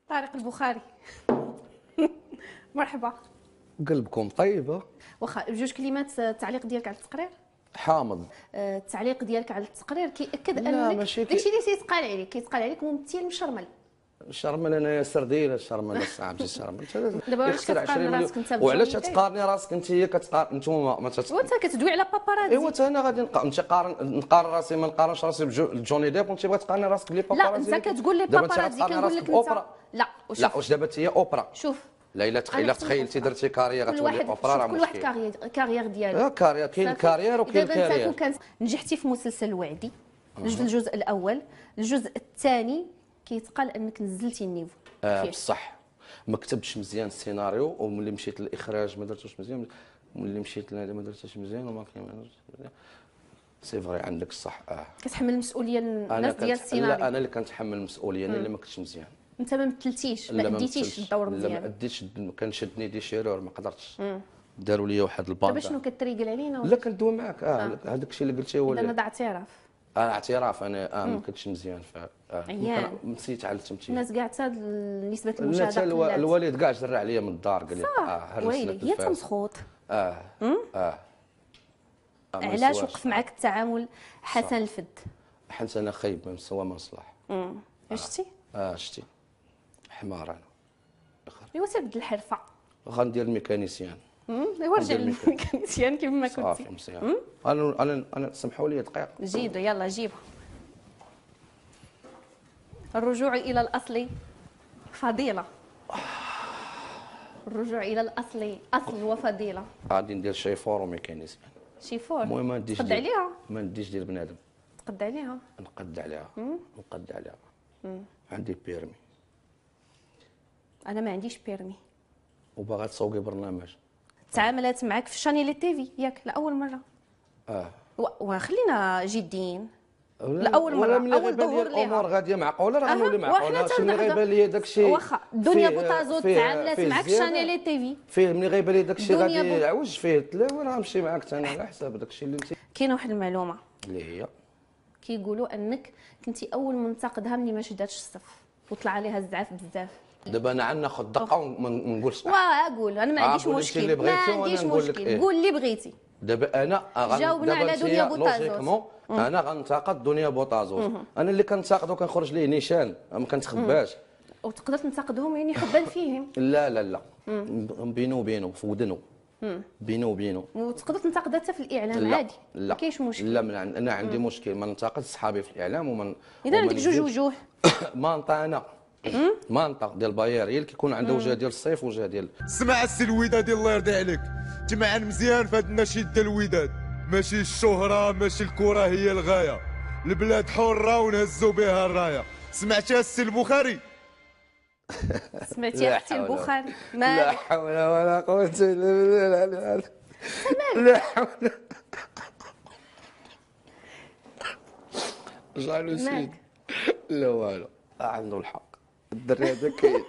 طارق البخاري. مرحبا. قلبكم طيبه. واخا بجوج كلمات التعليق ديالك على التقرير. حامض. التعليق ديالك على التقرير كيأكد لا، انك ماشي داكشي اللي تيتقال عليك كيتقال عليك ممثل مشرمل. الشرمل انايا سرديله الشرمل صعب الشرمل. دابا علاش كتقارن راسك انت بجوني وعلاش ديب؟ تقارني راسك انت هي كتقارن نتوما ما وانت كتدوي على باباراتزي. ايوا انا غادي نقارن راسي ما نقارنش راسي بجوني ديب وانت بغيتي تقارني راسك بلي لا باباراتزي. انت كتقول لي باباراتزي كنقول لك انت لا لا واش دابا هي اوبرا. شوف لا الا تخيلتي درتي كارير غتولي اوبرا راه كل واحد مشكل. كارير ديالو. كارير كاين كارير وكاين دابا كارير. انت كون نجحتي في مسلسل الوعدي الجزء الاول، الجزء الثاني كيتقال انك نزلتي النيفو فيه. بصح ما كتبتش مزيان السيناريو وملي مشيت للاخراج ما درتوش مزيان ملي مشيت لهذا ما درتش مزيان وما كاين سي فري عندك الصح. كتحمل المسؤوليه الناس ديال السيناريو. لا انا اللي كنتحمل المسؤوليه انا اللي ما كنتش مزيان. انت ما مثلتيش ما اديتيش الدور لا مزيان. ما اديتش كان شدني دي شيرور ما قدرتش. داروا لي واحد الباطا. دابا شنو كتريقل علينا؟ لا كندوي معاك هذاك الشيء اللي قلتيه هو انا هذا اعتراف. اعتراف انا ما كنتش مزيان نسيت على التمثيل. الناس كاع حتى نسبه المشاهده لا الوالد كاع جرى عليا من الدار قال لي ويلي هي تمسخوط. علاش وقف معك التعامل حسن الفد؟ حيت انا خايب من سوى ما صلاح. شتي؟ شتي حمار انا. ايوا تبدل الحرفه. غندير الميكانيسيان. ايوا رجع للميكانيسيان كيف ما كنتي. صافي مزيان. انا سمحوا لي دقيقه. جيبها يلا جيبها. الرجوع الى الاصل فضيله. الرجوع الى الاصل اصل وفضيله. غادي ندير شيفور وميكانيسيان. شيفور. المهم ما نديش تقد عليها. ما نديش ديال بنادم. تقد عليها. نقد عليها. نقد عليها. عندي بيرمي. انا ما عنديش بيرمي. وباغا تصوقي برنامج. تعاملات معك في شانيل تيفي ياك لاول مره. وخلينا جديين. لاول مره اول ظهور ليها الامور غاديه معقوله راه غنولي معقوله. شي ملي غيبان لي داكشي واخا الدنيا بوطازو تعاملات معك في شانيل تيفي. فيه ملي غيبان لي داكشي غادي يعوج فيه التلاوه راه نمشي معاك حتى انا على حساب داكشي اللي انت. كاينه واحد المعلومه اللي هي كيقولوا انك كنتي اول منتقدها ملي ما شداتش الصف وطلع عليها الزعاف بزاف. دابا انا عاد ناخذ دقه وما نقولش قول انا ما عنديش مشكل. ما عنديش مشكل قول اللي بغيتي. دابا انا جاوبنا على دنيا بوطازوس. انا غنتقد دنيا بوطازوس. انا اللي كنتقد وكنخرج ليه نيشان ما كنتخباش. وتقدر تنتقدهم يعني حبا فيهم. لا لا لا بينو وبينو في ودنو. بينو وبينو. وتقدر تنتقد حتى في الاعلام عادي ما كاينش مشكل. لا انا عندي مشكل ما ننتقد صحابي في الاعلام اذا عندك جوج وجوه. مانطا انا مانطا ديال باير هي اللي كيكون عندها وجه ديال الصيف وجه ديال. سمع السي الوداد الله يرضي عليك تمعن مزيان في هذا النشيد ديال الوداد. ماشي الشهره ماشي الكره هي الغايه. البلاد حره ونهزوا بها الرايه. سمعتها السي البخاري؟ سمعتي اختي البخاري؟ لا حول ولا قوه الا بالله. لا حول. جعلوا سيد. لا والو عنده الحق الدري هذا كاين.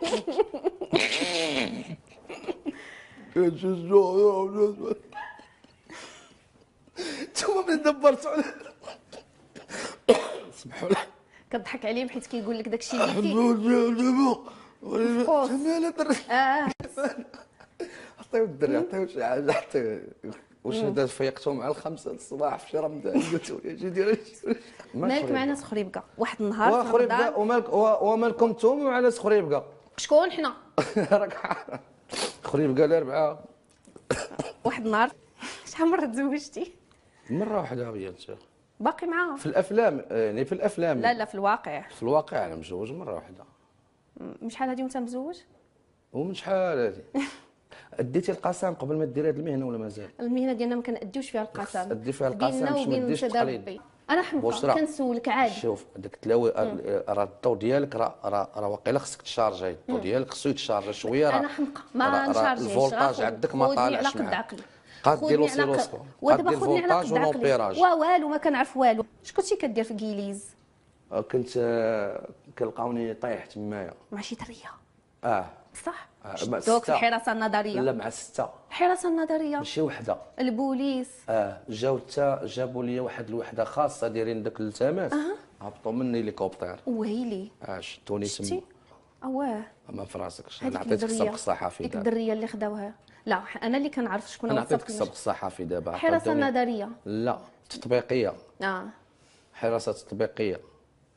انتوما ملي دبرتوا على سمحوا لي كضحك عليهم حيت كيقول لك داكشي اللي فيه. عطيو الدري عطيو شي حاجه عطيو. واش داز فيقتو مع 5 الصباح في شي رمضان قلت له اجي دير مالك مع ناس خريبكه واحد النهار في رمضان ومالكم نتوما مع ناس خريبكه. شكون حنا؟ راك خريبكه الاربعه. واحد النهار شحال مره تزوجتي؟ مره واحده هي انت باقي معاها في الافلام يعني في الافلام. لا في الواقع. في الواقع انا متزوج مره واحده. من شحال هادي وانت مزوج؟ ومن شحال هادي؟ اديتي القسم قبل ما ديري هذه المهنه ولا مازال؟ المهنه ديالنا ما كنأديوش فيها القسم. ادي فيها القسم بيننا باش ما وبين ديرش التقليد. ربي. انا حمقى كنسولك عادي. شوف داك التلاوي راه الضو ديالك راه واقيلا خصك تشارجي. الضو ديالك خصو يتشارجي شويه. انا حمقى ما نشارجيش. الفولتاج عندك ما طالعش معاك. قادير لوسيروسكوب ودابا خذني على قد عقلي. والو ما كنعرف والو. اش كنتي كدير في كيليز؟ كنت كنلقاوني طايح تمايا مع شي دريه. صح؟ دوك في الحراسه النظريه. لا مع 6. الحراسه النظريه ماشي وحده. البوليس. جاو حتى جابوا لي واحد الوحده خاصه دايرين داك الالتماس. هبطوا مني هليكوبتر. ويلي. شدوني تما. اواه ما في راسكش. هذيك انا عطيتك الدريه السبق الصحفي ديك دابا. الدريه اللي خداوها، لا انا اللي كنعرف شكون انا هو عطيتك السبق. السبق الصحفي دابا. الحراسه عطاوني- النظريه. لا تطبيقيه، اه حراسه تطبيقيه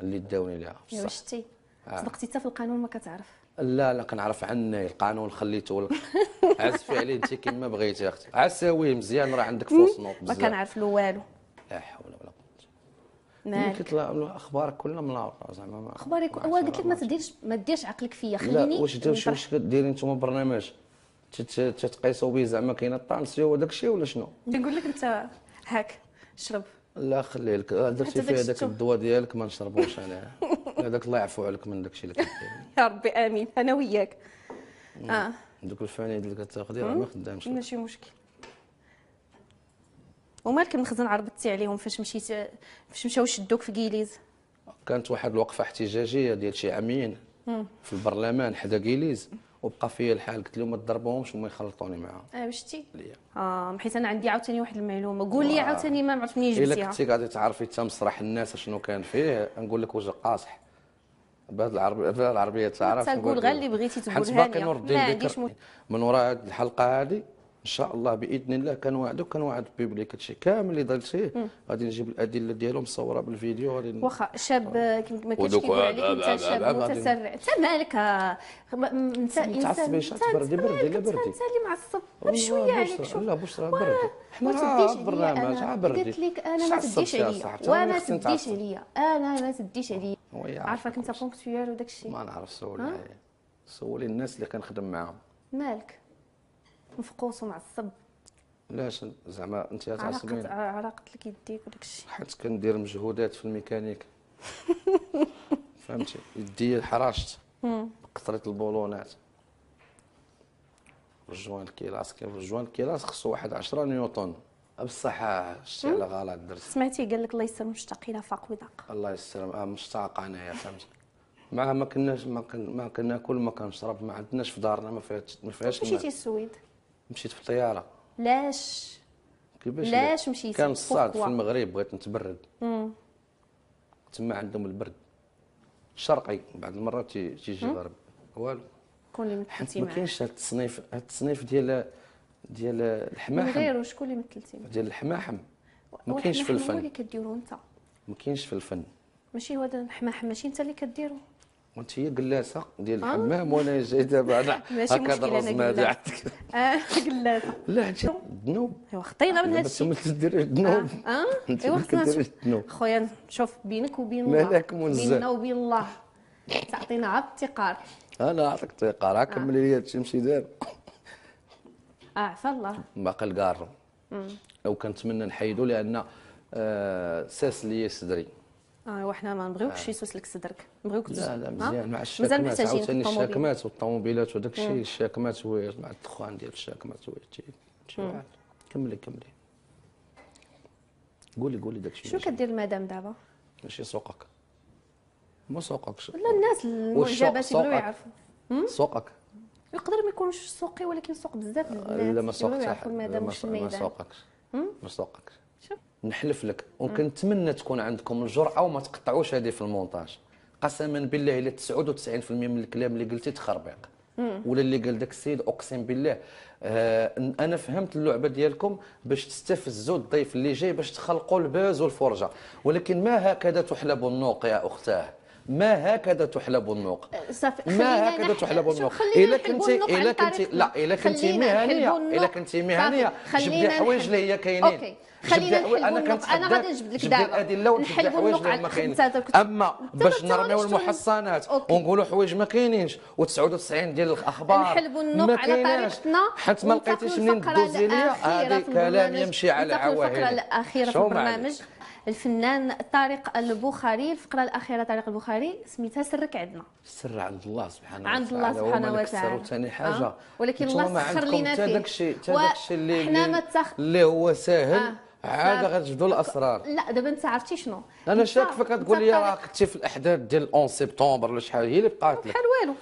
اللي داوني لها في يا الصح. شتي صدقتي حتى في القانون ما كتعرف. لا كنعرف عني القانون خليته لك. عزفي عليه انت كما بغيتي اختي، عساويه مزيان راه عندك فوس نوط ما بزاف. كنعرف له والو. لا حول ولا قوه. مالك كتطلع اخبارك كلها ملاوطه زعما اخبارك؟ هو قلت لك ما ديرش عقلك فيا، لا خليني واش واش كديري نتوما برنامج تتقيسوا به زعما كاينه الطانسيو وداك الشيء ولا شنو؟ نقول لك انت هاك شرب. لا خلي لك درتي حتى فيها داك داك الشتو. الدواء ديالك ما نشربوش انا. هذاك الله يعفو عليك من داك الشيء اللي كدير. يا ربي امين انا وياك. دوك الفوانيد اللي كتاخدي راه ما خدامش لك. ماشي مشكل. ومالك المخزن عربتي عليهم فاش مشاو شدوك في كيليز؟ كانت واحد الوقفه احتجاجيه ديال شي عامين في البرلمان حدا كيليز، وبقى فيا الحال قلت لهم ما تضربوهمش وما يخلطوني معاهم. شتي ليا حيت انا عندي عاوتاني واحد المعلومه، قول لي عاوتاني ما عرفت منين الا جبتيها. كنتي غادي تعرفي حتى مسرح الناس شنو كان فيه نقول لك وجه قاصح بهذه العربيه تعرف. تقول غير اللي بغيتي حيت تقولها باقي لي، نور ما الدين عنديش بكر من وراء هذه الحلقه هذه ان شاء الله باذن الله كنوعد بيبليك هادشي كامل اللي درتيه غادي نجيب الادله ديالهم مصوره بالفيديو غادي واخا شاب ما كاينش كيقول عليك انت شاب متسرع. انت مالك انت متعصبينش تبردي لا بردي. انت اللي معصب بشويه عليك. شوف لا بشرى بردي ما تديش عليا برنامج انا بردي. قلت لك انا ما تديش عليا وما تديش عليا انا ما تديش عليا. عارفك انت بونكتويال وداك الشيء ما نعرف سولي الناس اللي كنخدم معاهم. مالك مفقوس ومعصب. علاش زعما انت تعصبين؟ علاقة لك يديك وداك الشيء. حيت كندير مجهودات في الميكانيك. فهمتي يدي حراشت بكثرة البولونات. رجوان الكيلاس كيف رجوان الكيلاس خصو واحد 10 نيوتن بصح شتي على غلط درت. سمعتي قال لك الله يسر مشتاق الى فاق وذاق. الله يسر مشتاق انايا فهمتي. ما كناش ما كناكل ما كنشرب ما عندناش في دارنا ما فيهاش مشيتي السويد؟ مشيت في الطياره. لاش كيفاش لاش مشيتي؟ كان الصاد في المغرب بغيت نتبرد تما عندهم البرد الشرقي بعض المرات تيجي غرب والو. شكون اللي مثلتي ما معاه؟ كاينش هذا التصنيف ديال الحماحم. غير شكون اللي مثلتي معاه؟ ديال الحماحم ما كاينش في هو الفن. اللي كديرو انت ما كاينش في الفن. ماشي هو هذا الحماحم ماشي انت اللي كديرو. وانت هي قلاسه ديال الحمام وانا جاي دابا انا ماشي هكا مشكل الرز انا ما قلاسة. عندك. قلاسه. لا انت الذنوب ايوا خطينا من هذا ما الشيء. تديريش الذنوب. انت ايوا ما خصنا كديريش الذنوب. خويا شوف بينك وبين الله مالك منزه. بيننا وبين الله تعطينا عاد التقار. انا نعطيك الثقه كملي لي هادشي ماشي دابا. عفا الله. باقي الكارو او كنتمنى نحيدو لان ساس لي صدري. وحنا ما نبغيوكش يسوس لك صدرك نبغيوك لا مزيان مع مازال الشاكمات محتاجين عاوتاني الطوموبيل. الشاكمات والطوموبيلات وداك الشيء. الشاكمات هو مع الدخان ديال الشاكمات هو شي واحد. كملي قولي داك الشيء. شنو كدير المدام دابا؟ ماشي سوقك ما سوقكش. لا الناس المعجبات يبغيو يعرفوا. سوقك يقدر ما يكونش سوقي ولكن سوق بزاف البنات. لا ما سوقتش يعرفوا المدام واش في ما الميدان. سوقكش ما سوقكش. شوف نحلف لك وكنتمنى تكون عندكم الجرأه وما تقطعوش هذه في المونتاج. قسما بالله الا 99% من الكلام اللي قلتي تخربيق ولا اللي قال داك السيد اقسم بالله. انا فهمت اللعبه ديالكم باش تستفزوا الضيف اللي جاي باش تخلقوا الباز والفرجه، ولكن ما هكذا تحلب النوق يا اختاه. ما هكذا تحلب النوق. صافي ما هكذا تحلب النوق. الا كنتي لا الا كنتي مهنيه جبدي حوايج اللي هي كاينين. خلينا نحلبوا النوق. انا غادي نجبد لك دابا الادله ونجبد حوايج اللي ما كاينين. اما باش نرميو المحصنات ونقولوا حوايج ما كاينينش و99 ديال الاخبار نحلبوا النوق على طريقتنا حتى ما لقيتيش منين دوزي ليا. هذا كلام يمشي على عواهل. الفقره الاخيره في البرنامج الفنان طارق البخاري. الفقره الاخيره طارق البخاري سميتها سرك عندنا. السر عند الله سبحانه وتعالى. عند الله سبحانه وتعالى. وثاني حاجه ولكن الله سخر لنا فيه. داكشي اللي حنا ما اللي هو ساهل عاد غتجبدوا الاسرار. لا دابا انت عرفتي شنو انا شاكفك كتقول لي راه كنتي في الاحداث ديال 11 سبتمبر ولا شحال هي اللي بقات لك. بحال والو.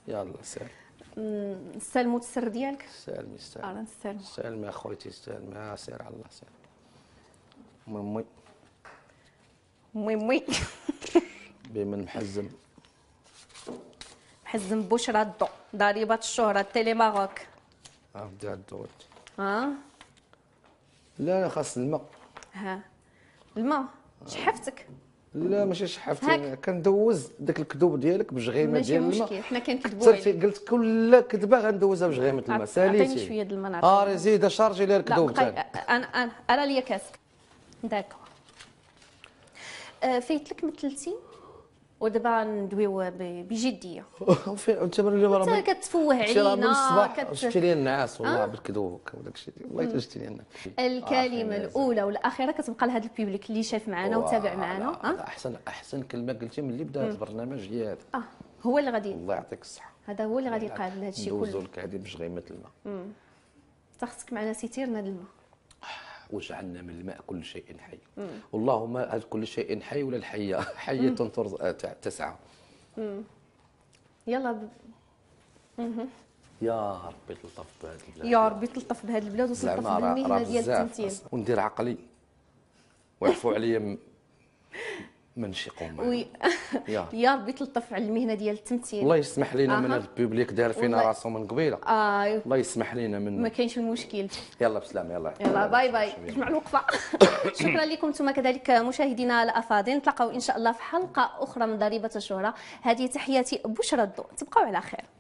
يلا سير نستلموا السر ديالك. سالمي نستلموا سالمي اخويتي سالمي. سير على الله سير. مي مي بمن محزم حزم بشرى الضوء ضريبة الشهرة تيلي ماروك. بدي الضوء. ها لا خاص الماء. ها الماء شحفتك. لا ماشي شحفتي، كندوز داك الكذوب ديالك بجغيمه ديال الماء. ماشي مشكل، حنا كنكذبوا عليك. قلت كل كذبه غندوزها بجغيمه الماء. ساليتي عطيني شويه د الماء نعطيك. زيد شارجي ليها الكذوب لا ثاني. انا ليا كاسك داكور. فايت لك مثلتي ودابا ندويو بجديه. انت من اليوم انت كتفوه علينا شفتي لي النعاس والله بالكذوب وداك الشيء والله شفتي لي النعاس. الكلمه الاولى والاخيره كتبقى لهذا البيبليك اللي شاف معنا وتابع معنا. احسن كلمه قلتي ملي بدا هذا البرنامج هي هذا. هو اللي غادي، الله يعطيك الصحه، هذا هو اللي غادي يقاد لهذا الشيء كله. ندوزو لك هذه بجغيمه الماء. خصك معنا سيتيرنا الماء. وجعلنا من الماء كل شيء حي. اللهم هل كل شيء حي ولا الحيه حيه تسعى. يلا يا ربي تلطف بهذه البلاد، يا ربي تلطف بهذه البلاد وتلطف بالمهنه ديال التمثيل وندير عقلي ويعفو عليا من شي قوم. يا ربي تلطف على المهنه ديال التمثيل. الله يسمح لينا من هذا البوبليك داير فينا راسو من قبيله. الله يسمح لينا من ما كاينش المشكل. يلا بسلامه. يلا باي باي. جمع الوقفه. شكرا لكم انتم كذلك مشاهدينا الافاضل. نتلاقاو ان شاء الله في حلقه اخرى من ضريبه الشهره. هذه تحياتي بشرى الضوء، تبقاو على خير.